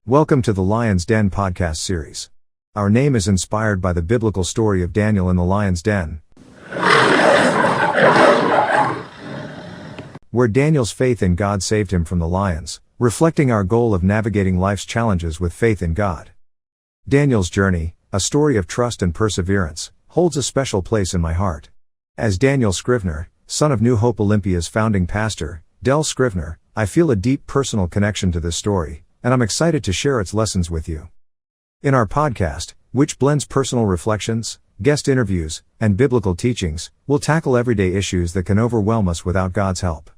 Welcome to the Lion's Den podcast series. Our name is inspired by the biblical story of Daniel in the lion's den, where Daniel's faith in God saved him from the lions, reflecting our goal of navigating life's challenges with faith in God. Daniel's journey, a story of trust and perseverance, holds a special place in my heart. As Daniel Scrivener, son of New Hope Olympia's founding pastor, Del Scrivener, I feel a deep personal connection to this story, and I'm excited to share its lessons with you. In our podcast, which blends personal reflections, guest interviews, and biblical teachings, we'll tackle everyday issues that can overwhelm us without God's help.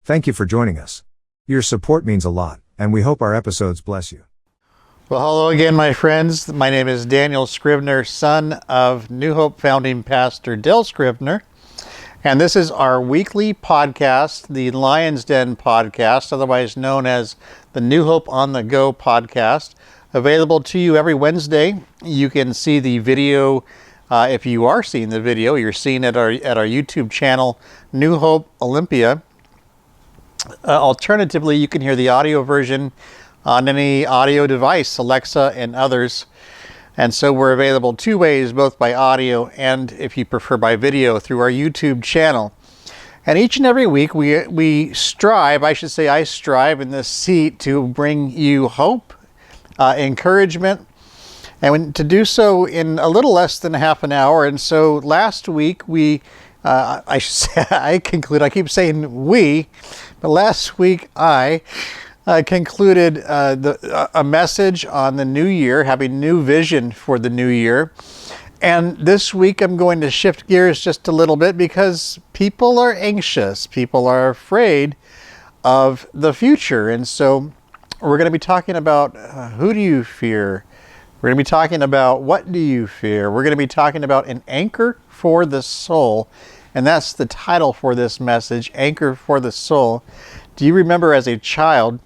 Thank you for joining us. Your support means a lot, and we hope our episodes bless you. Well, hello again, my friends. My name is Daniel Scrivener, son of New Hope founding pastor Del Scrivener. And this is our weekly podcast, the Lion's Den podcast, otherwise known as the New Hope on the Go podcast, available to you every Wednesday. You can see the video. If you are seeing the video, you're seeing it at our YouTube channel, New Hope Olympia. Alternatively, you can hear the audio version on any audio device, Alexa and others. And so we're available two ways, both by audio and, if you prefer, by video through our YouTube channel. And each and every week I strive in this seat to bring you hope, encouragement, and to do so in a little less than half an hour. And so last week I keep saying we, but last week I concluded a message on the new year, having new vision for the new year. And this week I'm going to shift gears just a little bit because people are anxious. People are afraid of the future. And so we're going to be talking about who do you fear? We're going to be talking about what do you fear? We're going to be talking about an anchor for the soul. And that's the title for this message, Anchor for the Soul. Do you remember as a child,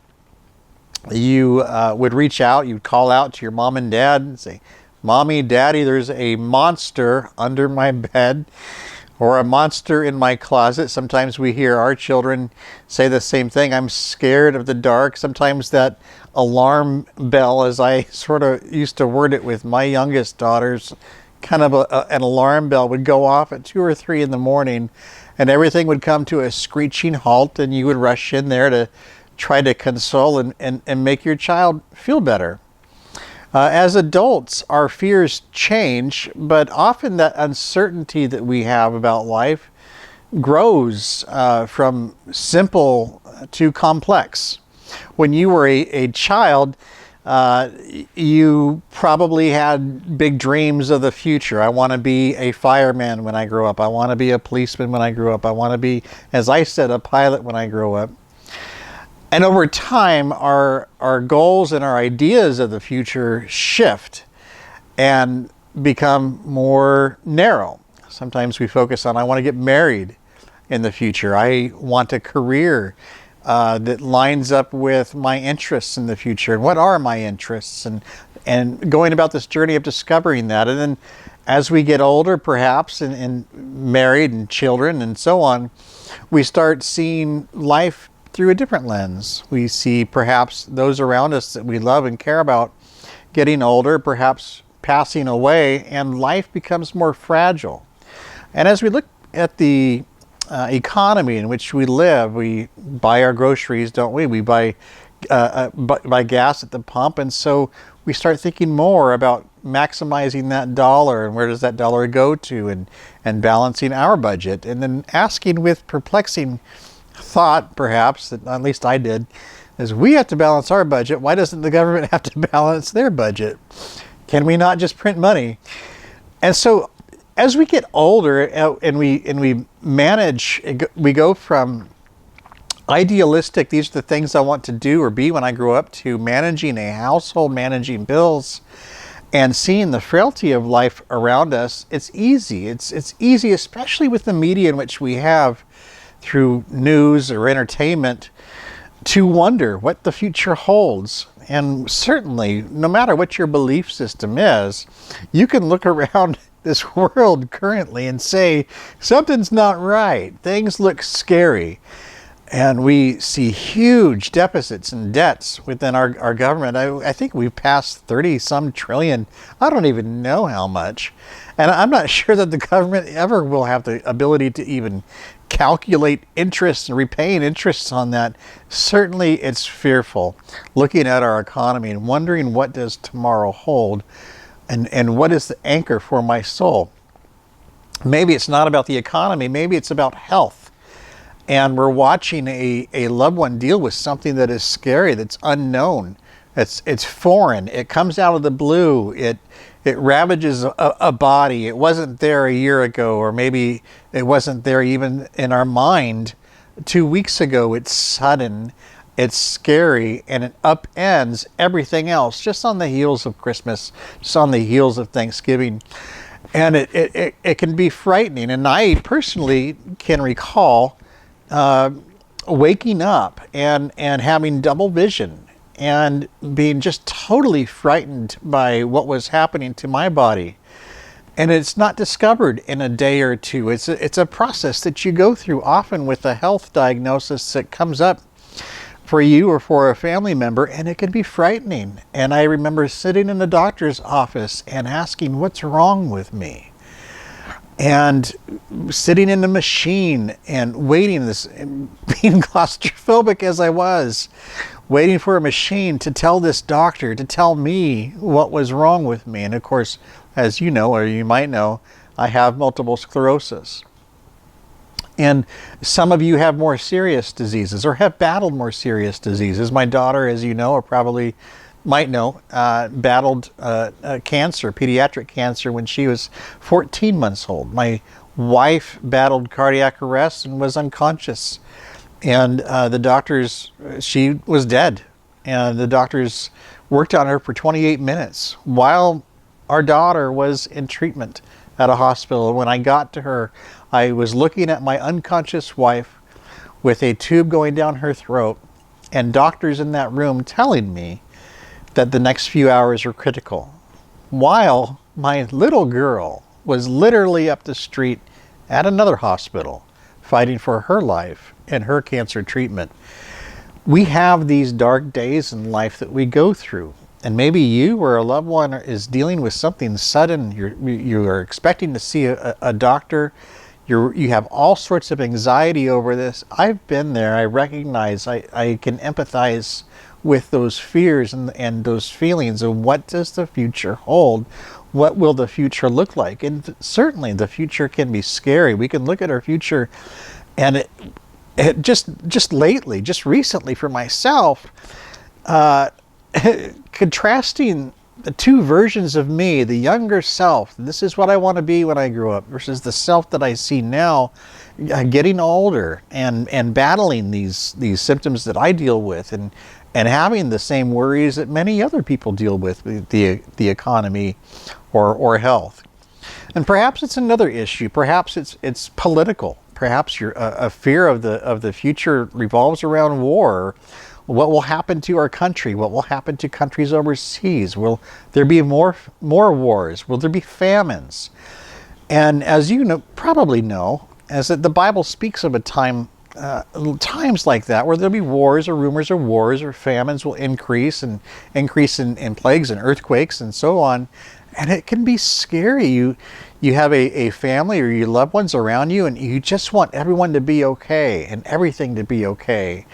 you would reach out, you'd call out to your mom and dad and say, "Mommy, Daddy, there's a monster under my bed," or "a monster in my closet." Sometimes we hear our children say the same thing, "I'm scared of the dark." Sometimes that alarm bell, as I sort of used to word it with my youngest daughters, kind of an alarm bell would go off at 2 or 3 in the morning, and everything would come to a screeching halt, and you would rush in there to try to console and make your child feel better. As adults, our fears change, but often that uncertainty that we have about life grows from simple to complex. When you were a child, you probably had big dreams of the future. I want to be a fireman when I grow up. I want to be a policeman when I grow up. I want to be, as I said, a pilot when I grow up. And over time, our goals and our ideas of the future shift and become more narrow. Sometimes we focus on, I want to get married in the future. I want a career that lines up with my interests in the future. And what are my interests? And going about this journey of discovering that. And then as we get older, perhaps, and married and children and so on, we start seeing life through a different lens. We see perhaps those around us that we love and care about getting older, perhaps passing away, and life becomes more fragile. And as we look at the economy in which we live, we buy our groceries, don't we? We buy gas at the pump, and so we start thinking more about maximizing that dollar and where does that dollar go to, and balancing our budget, and then asking with perplexing thought, perhaps, that at least I did, is we have to balance our budget. Why doesn't the government have to balance their budget? Can we not just print money? And so as we get older and we manage, we go from idealistic, these are the things I want to do or be when I grow up, to managing a household, managing bills, and seeing the frailty of life around us. It's easy. It's easy, especially with the media in which we have through news or entertainment, to wonder what the future holds. And certainly, no matter what your belief system is, you can look around this world currently and say, something's not right. Things look scary. And we see huge deficits and debts within our government. I think we've passed 30 some trillion. I don't even know how much. And I'm not sure that the government ever will have the ability to even calculate interest and repaying interest on that. Certainly it's fearful looking at our economy and wondering, what does tomorrow hold, and what is the anchor for my soul? Maybe it's not about the economy, maybe it's about health. And we're watching a loved one deal with something that is scary, that's unknown, it's foreign, it comes out of the blue, it ravages a body. It wasn't there a year ago, or maybe it wasn't there even in our mind 2 weeks ago. It's sudden, it's scary, and it upends everything else just on the heels of Christmas, just on the heels of Thanksgiving. And it can be frightening. And I personally can recall waking up and having double vision and being just totally frightened by what was happening to my body. And it's not discovered in a day or two. It's a process that you go through, often with a health diagnosis that comes up for you or for a family member, and it can be frightening. And I remember sitting in the doctor's office and asking, what's wrong with me? And sitting in the machine and waiting, being claustrophobic as I was, waiting for a machine to tell this doctor, to tell me what was wrong with me. And of course, as you know, or you might know, I have multiple sclerosis. And some of you have more serious diseases or have battled more serious diseases. My daughter, as you know, or probably might know, battled cancer, pediatric cancer, when she was 14 months old. My wife battled cardiac arrest and was unconscious. And the doctors, she was dead. And the doctors worked on her for 28 minutes while our daughter was in treatment at a hospital. When I got to her, I was looking at my unconscious wife with a tube going down her throat, and doctors in that room telling me that the next few hours were critical, while my little girl was literally up the street at another hospital fighting for her life and her cancer treatment. We have these dark days in life that we go through. And maybe you or a loved one is dealing with something sudden. You are expecting to see a doctor. You have all sorts of anxiety over this. I've been there. I recognize, I can empathize with those fears and those feelings of what does the future hold? What will the future look like? And certainly the future can be scary. We can look at our future, and it just lately, just recently for myself, contrasting the two versions of me, the younger self, this is what I want to be when I grow up, versus the self that I see now, getting older and battling these symptoms that I deal with, and having the same worries that many other people deal with the economy or health. And perhaps it's another issue. Perhaps it's political. Perhaps a fear of the future revolves around war. What will happen to our country? What will happen to countries overseas? Will there be more wars? Will there be famines? And as you probably know, as that the Bible speaks of a time, times like that, where there'll be wars or rumors of wars, or famines will increase in plagues and earthquakes and so on. And it can be scary. You have a family or your loved ones around you, and you just want everyone to be okay and everything to be okay.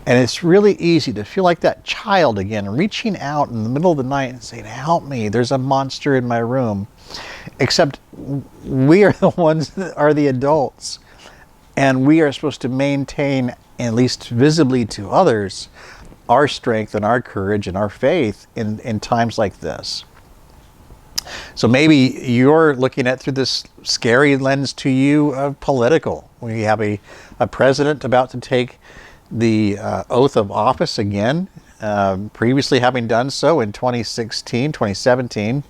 And it's really easy to feel like that child again, reaching out in the middle of the night and saying, help me, there's a monster in my room. Except we are the ones that are the adults. And we are supposed to maintain, at least visibly to others, our strength and our courage and our faith in times like this. So maybe you're looking at through this scary lens to you of political. We have a president about to take the oath of office again, previously having done so in 2017,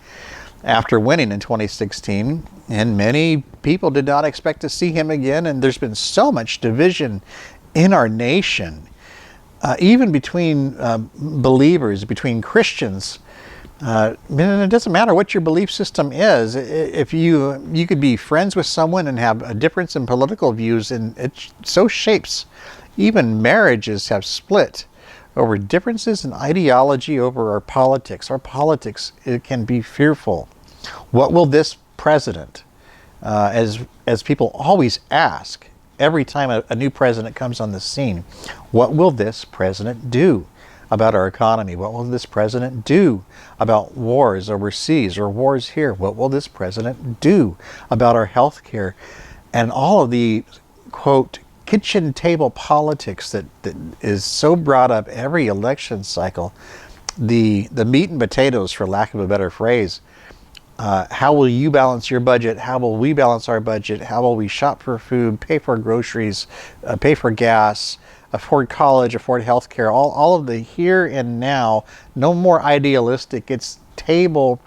after winning in 2016. And many people did not expect to see him again. And there's been so much division in our nation, even between believers, between Christians. And it doesn't matter what your belief system is. If you could be friends with someone and have a difference in political views, and it so shapes Even marriages have split over differences in ideology over our politics. Our politics, it can be fearful. What will this president, as people always ask every time a new president comes on the scene, what will this president do about our economy? What will this president do about wars overseas or wars here? What will this president do about our health care? And all of the, quote, kitchen table politics that is so brought up every election cycle, the meat and potatoes, for lack of a better phrase. How will you balance your budget? How will we balance our budget? How will we shop for food, pay for groceries, pay for gas, afford college, afford health care? All of the here and now, no more idealistic. It's table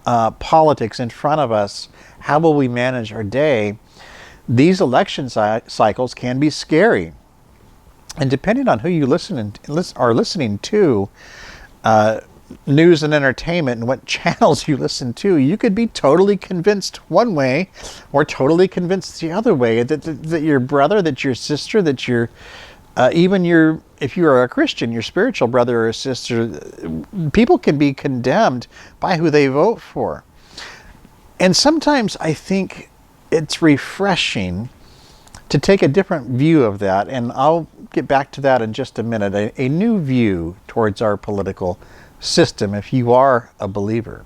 politics in front of us. How will we manage our day? These election cycles can be scary. And depending on who you are listening to, news and entertainment and what channels you listen to, you could be totally convinced one way or totally convinced the other way, that your brother, that your sister, that your if you are a Christian, your spiritual brother or sister, people can be condemned by who they vote for. And sometimes I think it's refreshing to take a different view of that, and I'll get back to that in just a minute, a new view towards our political system if you are a believer.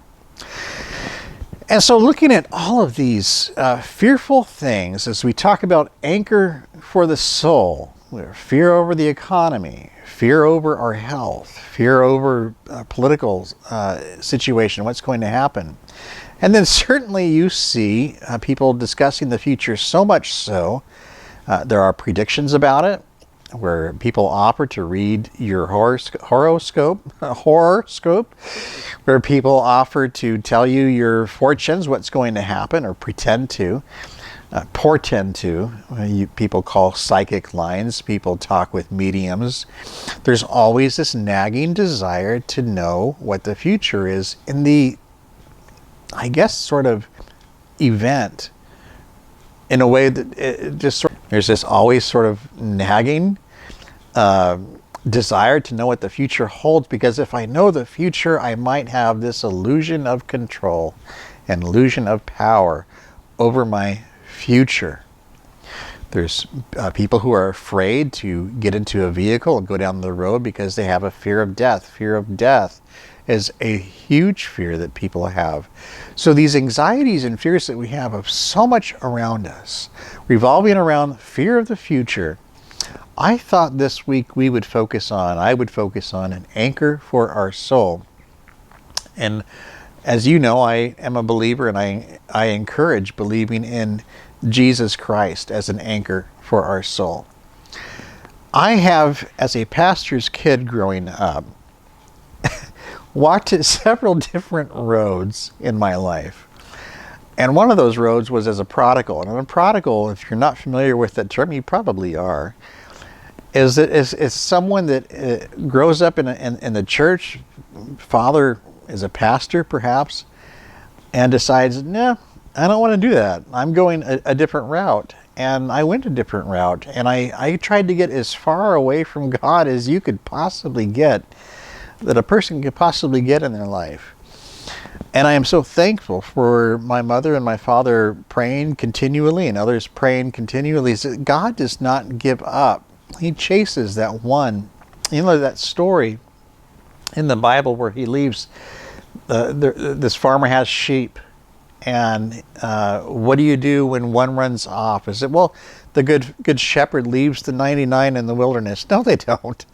And so looking at all of these fearful things as we talk about anchor for the soul, fear over the economy, fear over our health, fear over political situation, what's going to happen. And then certainly you see people discussing the future, so much so there are predictions about it, where people offer to read your horoscope, where people offer to tell you your fortunes, what's going to happen, or portend to. People call psychic lines, people talk with mediums. There's always this nagging desire to know what the future is in the, I guess, sort of event, in a way that it just there's this always sort of nagging desire to know what the future holds, because if I know the future, I might have this illusion of control, an illusion of power over my future. There's people who are afraid to get into a vehicle and go down the road because they have a fear of death. Fear of death is a huge fear that people have. So these anxieties and fears that we have of so much around us, revolving around fear of the future, I thought this week I would focus on an anchor for our soul. And as you know, I am a believer, and I encourage believing in Jesus Christ as an anchor for our soul. I have, as a pastor's kid growing up, walked several different roads in my life. And one of those roads was as a prodigal. And a prodigal, if you're not familiar with that term, you probably are, is someone that grows up in the church, father is a pastor perhaps, and decides, no, I don't want to do that. I'm going a different route. And I went a different route. And I tried to get as far away from God as you could possibly get, that a person could possibly get in their life. And I am so thankful for my mother and my father praying continually, and others praying continually, that God does not give up. He chases that one. You know that story in the Bible where he leaves, this farmer has sheep, and what do you do when one runs off? Is it, well, the good shepherd leaves the 99 in the wilderness? No, they don't.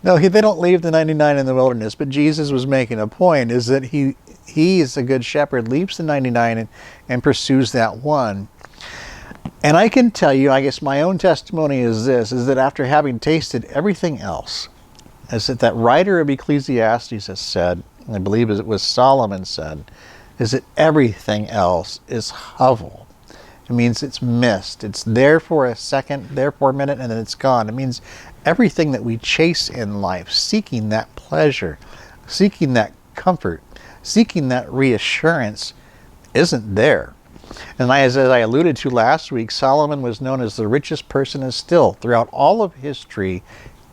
No, they don't leave the 99 in the wilderness. But Jesus was making a point, is that he is a good shepherd, leaves the 99 and pursues that one. And I can tell you, I guess my own testimony is this, is that after having tasted everything else, as that writer of Ecclesiastes has said, and I believe it was Solomon said, is that everything else is hovel. It means it's mist. It's there for a second, there for a minute, and then it's gone. It means everything that we chase in life, seeking that pleasure, seeking that comfort, seeking that reassurance, isn't there. And as I alluded to last week, Solomon was known as the richest person, and still, throughout all of history,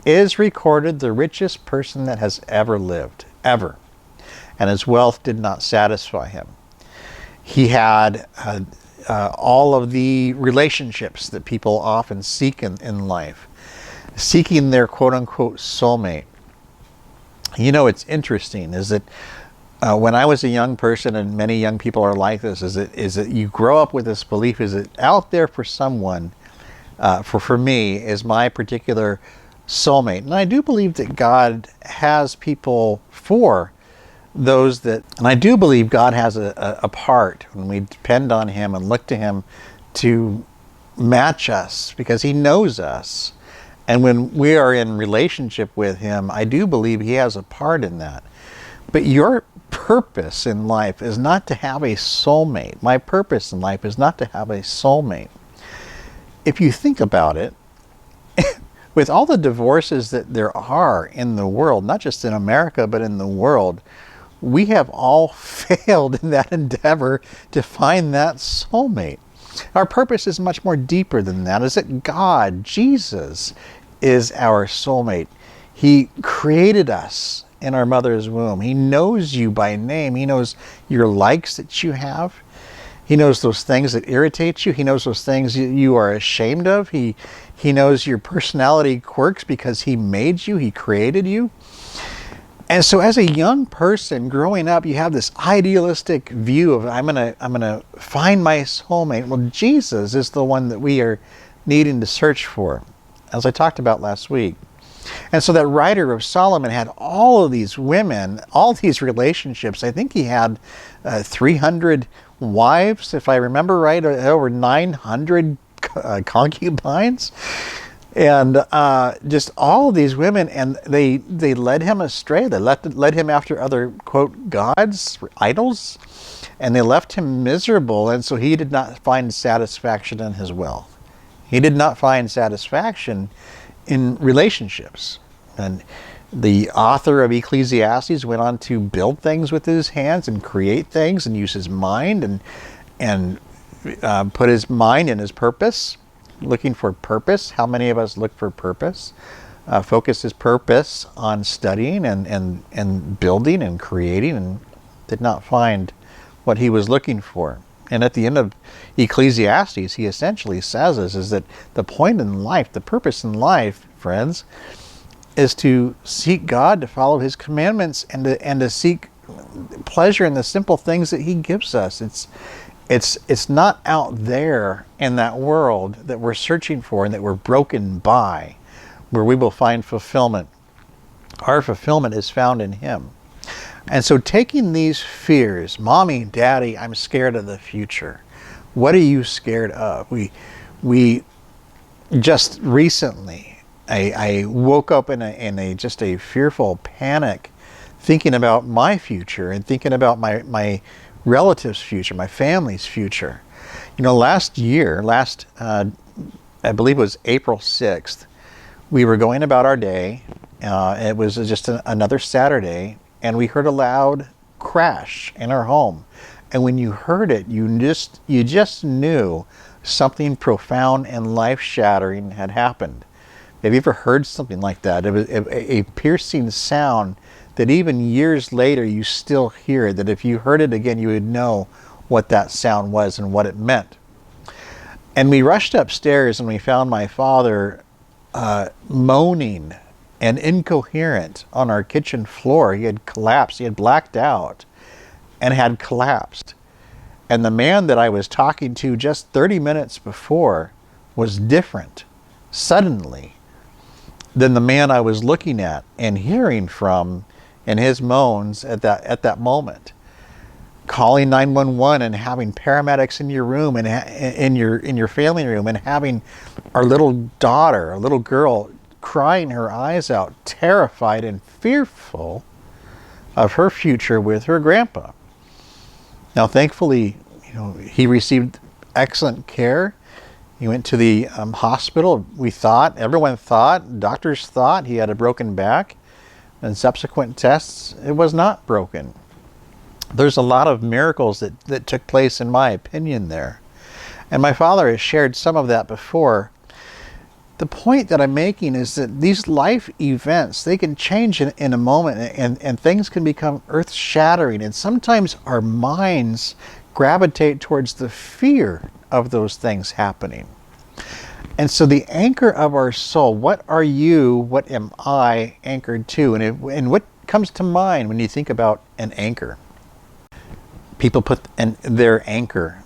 is recorded the richest person that has ever lived, ever. And his wealth did not satisfy him. He had all of the relationships that people often seek in life, seeking their quote-unquote soulmate. You know, it's interesting is that when I was a young person, and many young people are like this, is that you grow up with this belief, is that out there for someone, for me, is my particular soulmate. And I do believe that God has people for those that, and I do believe God has a part when we depend on Him and look to Him to match us, because He knows us. And when we are in relationship with Him, I do believe He has a part in that. But your purpose in life is not to have a soulmate. My purpose in life is not to have a soulmate. If you think about it, with all the divorces that there are in the world, not just in America, but in the world, we have all failed in that endeavor to find that soulmate. Our purpose is much more deeper than that. Is that God, Jesus, is our soulmate. He created us in our mother's womb. He knows you by name. He knows your likes that you have. He knows those things that irritate you. He knows those things you are ashamed of. He knows your personality quirks because He made you. He created you. And so as a young person growing up, you have this idealistic view of I'm gonna find my soulmate. Well, Jesus is the one that we are needing to search for, as I talked about last week. And so that writer of Solomon had all of these women, all these relationships. I think he had 300 wives, if I remember right, over 900 concubines. And just all of these women, and they led him astray. They led him after other, quote, gods, idols, and they left him miserable. And so he did not find satisfaction in his wealth. He did not find satisfaction in relationships. And the author of Ecclesiastes went on to build things with his hands and create things and use his mind and put his mind in his purpose. Looking for purpose. How many of us look for purpose? Focus his purpose on studying and building and creating, and did not find what he was looking for. And at the end of Ecclesiastes, he essentially says is that the point in life, the purpose in life, friends, is to seek God, to follow His commandments, and to seek pleasure in the simple things that He gives us. It's not out there in that world that we're searching for and that we're broken by, where we will find fulfillment. Our fulfillment is found in Him. And so taking these fears, Mommy, Daddy, I'm scared of the future. What are you scared of? We just recently, I woke up in a fearful panic, thinking about my future and thinking about my relatives' future, my family's future. You know, last I believe it was April 6th, we were going about our day. It was just another Saturday, and we heard a loud crash in our home. And when you heard it, you just knew something profound and life-shattering had happened. Have you ever heard something like that? It was a piercing sound that even years later you still hear, that if you heard it again, you would know what that sound was and what it meant. And we rushed upstairs and we found my father moaning and incoherent on our kitchen floor. He had collapsed. He had blacked out and had collapsed. And the man that I was talking to just 30 minutes before was different, suddenly, than the man I was looking at and hearing from in his moans at that moment. Calling 911 and having paramedics in your room and in your family room, and having our little daughter, a little girl, crying her eyes out, terrified and fearful of her future with her grandpa. Now, thankfully, he received excellent care. He went to the hospital. Everyone thought, doctors thought he had a broken back. And subsequent tests, it was not broken. There's a lot of miracles that took place, in my opinion, there. And my father has shared some of that before. The point that I'm making is that these life events, they can change in a moment, and things can become earth-shattering. And sometimes our minds gravitate towards the fear of those things happening. And so the anchor of our soul, what are you, what am I anchored to? And what comes to mind when you think about an anchor? People put their anchor,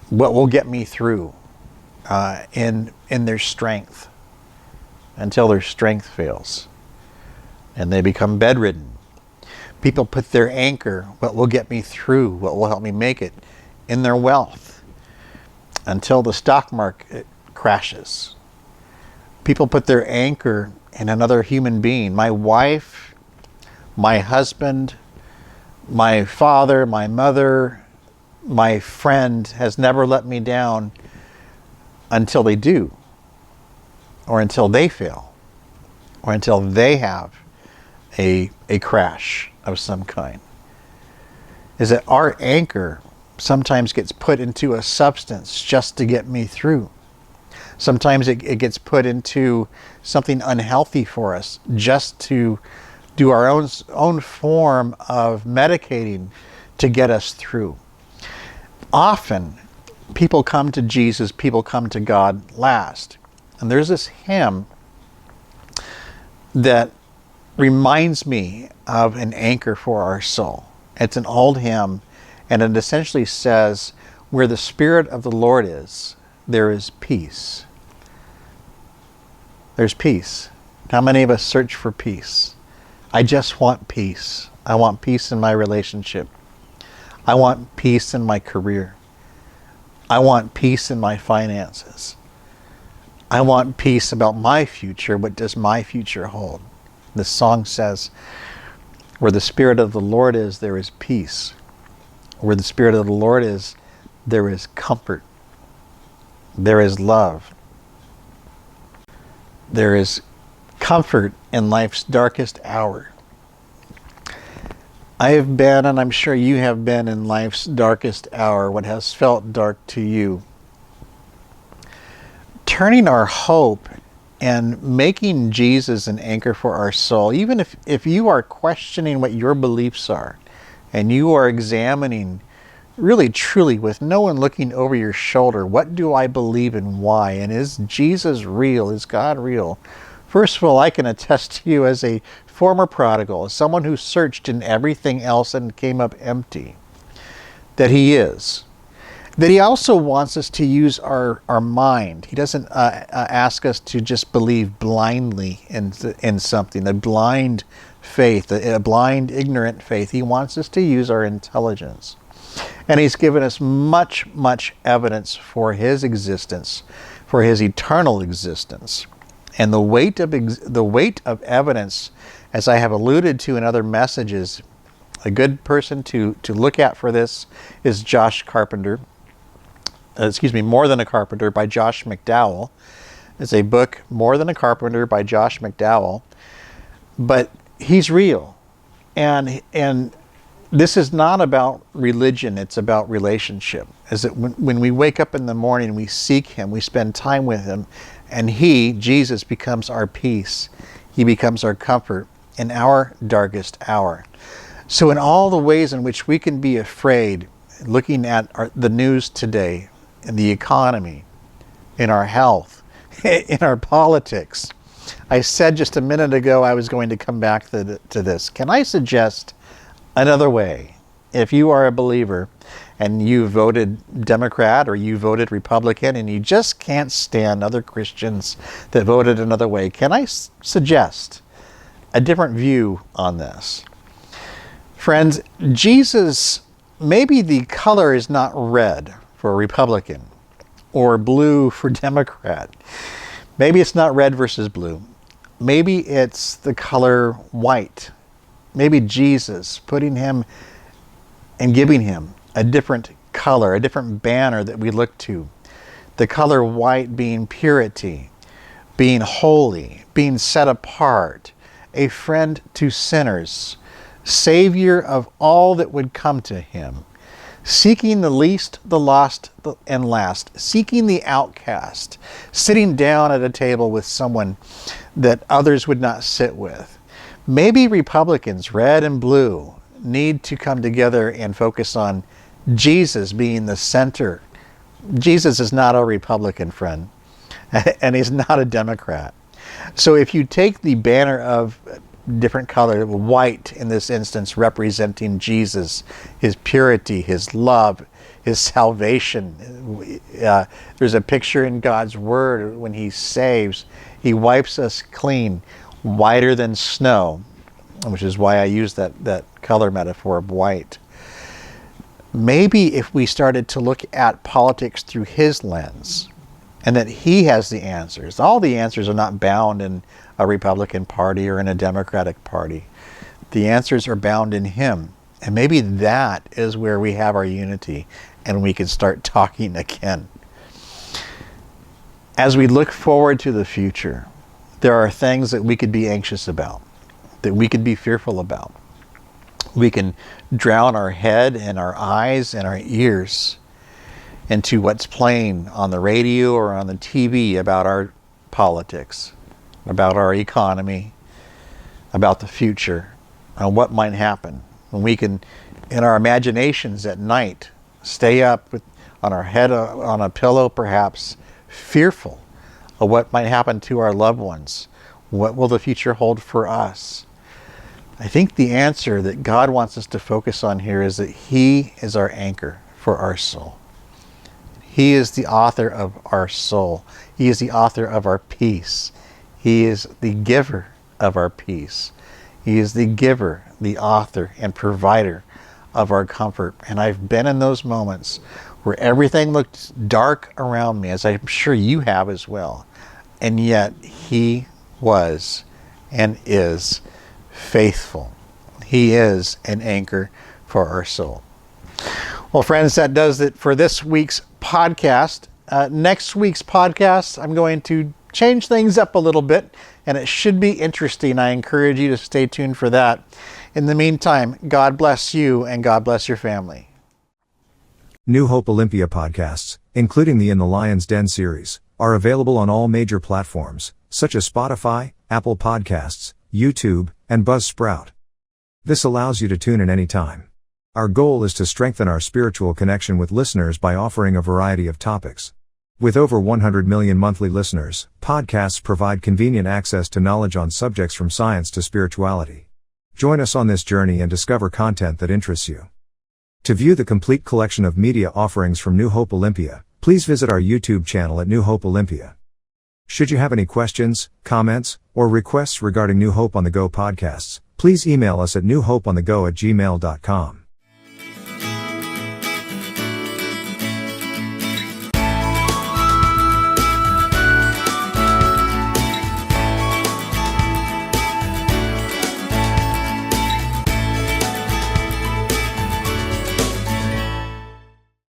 what will get me through, in their strength, until their strength fails and they become bedridden. People put their anchor, what will get me through, what will help me make it, in their wealth, until the stock market crashes. People put their anchor in another human being. My wife, my husband, my father, my mother, my friend has never let me down until they do, or until they fail, or until they have a crash of some kind. Is that our anchor sometimes gets put into a substance just to get me through. Sometimes it gets put into something unhealthy for us just to do our own form of medicating to get us through. Often, people come to Jesus, people come to God last. And there's this hymn that reminds me of an anchor for our soul. It's an old hymn, and it essentially says, where the Spirit of the Lord is, there is peace. There's peace. How many of us search for peace? I just want peace. I want peace in my relationship. I want peace in my career. I want peace in my finances. I want peace about my future. What does my future hold? The song says, where the Spirit of the Lord is, there is peace. Where the Spirit of the Lord is, there is comfort. There is love. There is comfort in life's darkest hour. I have been, and I'm sure you have been, in life's darkest hour, what has felt dark to you. Turning our hope and making Jesus an anchor for our soul, even if you are questioning what your beliefs are, and you are examining really truly with no one looking over your shoulder, what do I believe and why? And is Jesus real? Is God real? First of all, I can attest to you as a former prodigal, as someone who searched in everything else and came up empty, that He is. That He also wants us to use our mind. He doesn't ask us to just believe blindly in something, a blind faith, a blind, ignorant faith. He wants us to use our intelligence. And He's given us much, much evidence for His existence, for His eternal existence. And the weight of evidence, as I have alluded to in other messages, a good person to look at for this is Josh Carpenter. More Than a Carpenter by Josh McDowell. It's a book, More Than a Carpenter by Josh McDowell. But he's real. And this is not about religion, it's about relationship. Is that when we wake up in the morning, we seek Him, we spend time with Him, and He, Jesus, becomes our peace. He becomes our comfort in our darkest hour. So in all the ways in which we can be afraid, looking at the news today, in the economy, in our health, in our politics. I said just a minute ago I was going to come back to this. Can I suggest another way? If you are a believer and you voted Democrat or you voted Republican and you just can't stand other Christians that voted another way, can I suggest a different view on this? Friends, Jesus, maybe the color is not red for a Republican or blue for Democrat. Maybe it's not red versus blue. Maybe it's the color white. Maybe Jesus, putting Him and giving Him a different color, a different banner that we look to. The color white being purity, being holy, being set apart, a friend to sinners, Savior of all that would come to him, seeking the least, the lost, and last, seeking the outcast, sitting down at a table with someone that others would not sit with. Maybe Republicans, red and blue, need to come together and focus on Jesus being the center. Jesus is not a Republican, friend, and he's not a Democrat. So if you take the banner of different color, white in this instance representing Jesus, his purity, his love, his salvation. There's a picture in God's word when he saves, he wipes us clean, whiter than snow, which is why I use that color metaphor of white. Maybe if we started to look at politics through his lens, and that he has the answers. All the answers are not bound in a Republican Party or in a Democratic Party. The answers are bound in him. And maybe that is where we have our unity and we can start talking again. As we look forward to the future, there are things that we could be anxious about, that we could be fearful about. We can drown our head and our eyes and our ears into what's playing on the radio or on the TV about our politics, about our economy, about the future, and what might happen. And we can, in our imaginations at night, stay up on our head on a pillow perhaps, fearful of what might happen to our loved ones. What will the future hold for us? I think the answer that God wants us to focus on here is that he is our anchor for our soul. He is the author of our soul. He is the author of our peace. He is the giver of our peace. He is the giver, the author, and provider of our comfort. And I've been in those moments where everything looked dark around me, as I'm sure you have as well. And yet he was and is faithful. He is an anchor for our soul. Well, friends, that does it for this week's podcast. Next week's podcast, I'm going to change things up a little bit, and it should be interesting. I encourage you to stay tuned for that. In the meantime, God bless you and God bless your family. New Hope Olympia podcasts, including the In the Lion's Den series, are available on all major platforms, such as Spotify, Apple Podcasts, YouTube, and Buzzsprout. This allows you to tune in anytime. Our goal is to strengthen our spiritual connection with listeners by offering a variety of topics. With over 100 million monthly listeners, podcasts provide convenient access to knowledge on subjects from science to spirituality. Join us on this journey and discover content that interests you. To view the complete collection of media offerings from New Hope Olympia, please visit our YouTube channel at New Hope Olympia. Should you have any questions, comments, or requests regarding New Hope on the Go podcasts, please email us at newhopeonthego@gmail.com.